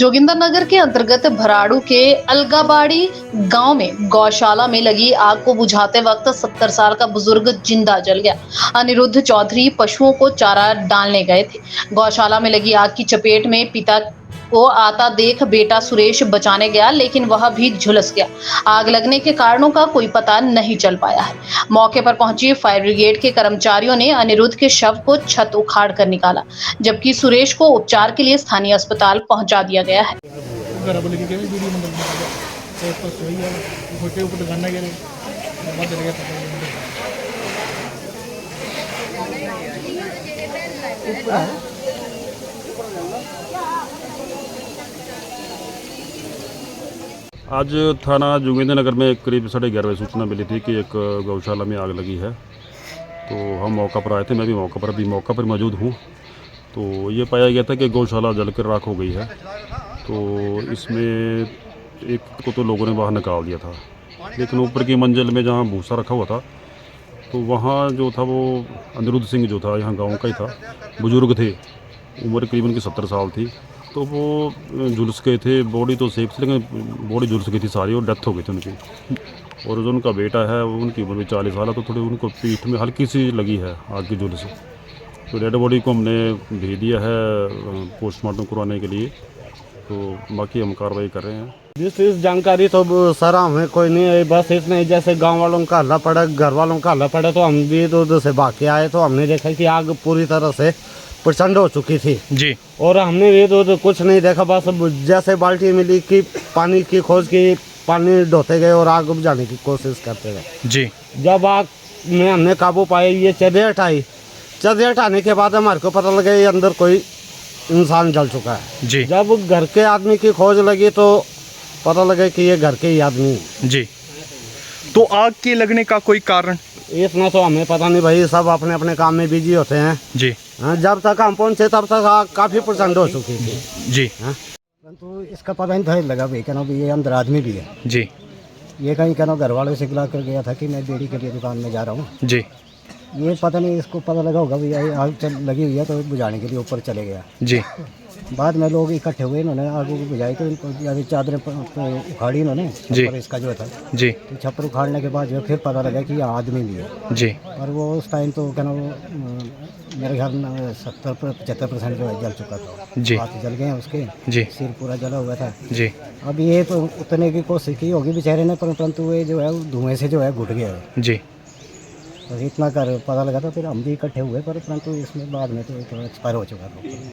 जोगिंदरनगर के अंतर्गत भराड़ू के अलगाबाड़ी गांव में गौशाला में लगी आग को बुझाते वक्त 70 साल का बुजुर्ग जिंदा जल गया। अनिरुद्ध चौधरी पशुओं को चारा डालने गए थे। गौशाला में लगी आग की चपेट में पिता को आता देख बेटा सुरेश बचाने गया, लेकिन वह भी झुलस गया। आग लगने के कारणों का कोई पता नहीं चल पाया है। मौके पर पहुंची फायर ब्रिगेड के कर्मचारियों ने अनिरुद्ध के शव को छत उखाड़ कर निकाला, जबकि सुरेश को उपचार के लिए स्थानीय अस्पताल पहुंचा दिया गया है। आज थाना जोगिंदरनगर में करीब 11:30 बजे सूचना मिली थी कि एक गौशाला में आग लगी है। तो हम मौका पर आए थे, मैं भी मौका पर मौजूद हूँ। तो ये पाया गया था कि गौशाला जलकर राख हो गई है। तो इसमें एक को तो लोगों ने बाहर निकाल दिया था, लेकिन ऊपर की मंजिल में जहाँ भूसा रखा हुआ था, तो वहाँ जो था वो अनिरुद्ध सिंह जो था, यहाँ गाँव का ही था, बुजुर्ग थे, उम्र करीबन की 70 साल थी। तो वो झुलस गए थे। बॉडी तो सेफ थी, लेकिन बॉडी झुलस गई थी सारी और डेथ हो गई थी उनकी। और जो उनका बेटा है उनकी उम्र भी 40 साल है, तो थोड़ी उनको पीठ में हल्की सी लगी है आग की झुलस। तो डेड बॉडी को हमने भेज दिया है पोस्टमार्टम करवाने के लिए। तो बाकी हम कार्रवाई कर रहे हैं। इस जानकारी तो सर हमें कोई नहीं है, बस इसमें जैसे गांव वालों का हल्ला पड़ा, घर वालों का हल्ला पड़ा, तो हम भी इधर से भाग के आए। तो हमने देखा कि आग पूरी तरह से प्रचंड हो चुकी थी जी। और हमने भी तो कुछ नहीं देखा, बस जैसे बाल्टी मिली कि पानी की खोज की, पानी ढोते गए और आग बुझाने की कोशिश करते गए जी। जब आग में हमने काबू पाया, ये चदर हटाई, चदर हटाने के बाद हमारे को पता लगा ये अंदर कोई इंसान जल चुका है जी। जब घर के आदमी की खोज लगी तो पता लगा कि ये घर के ही आदमी है जी। तो आग के लगने का कोई कारण? इतना तो हमें पता नहीं भाई, सब अपने अपने काम में बिजी होते हैं जी। जब तक हम पहुंचे तब तक आग काफी प्रचंड हो चुकी थी जी। परंतु इसका पता नहीं था लगा भाई क्या ये अंदर आदमी भी है जी। ये कहीं क्या घर वालों से गिला कर गया था कि मैं बीड़ी के लिए दुकान में जा रहा हूँ। जी। ये पता नहीं इसको पता लगा होगा भैया आग लगी हुई है, तो बुझाने के लिए ऊपर चले गया। जी। बाद में लोग इकट्ठे हुए, इन्होंने आग को बुझाई, तो इनको चादरें उखाड़ी इन्होंने जी। छप्पर इसका जो था जी। तो छप्पर उखाड़ने के बाद जो फिर पता लगा कि यह आदमी भी है जी। और वो उस टाइम तो क्या मेरे ख्याल में 70-75% जो है जल चुका था। जी। हाथ जल गए उसके, जी। सिर पूरा जला हुआ था। जी। अब ये तो उतरने की कोशिश की होगी बेचारे ने, परंतु ये जो है धुएं से जो है घुट गया है। जी। तो इतना कर पता लगा था, फिर हम भी इकट्ठे हुए, परंतु इसमें बाद में तो एक्सपायर हो चुका था।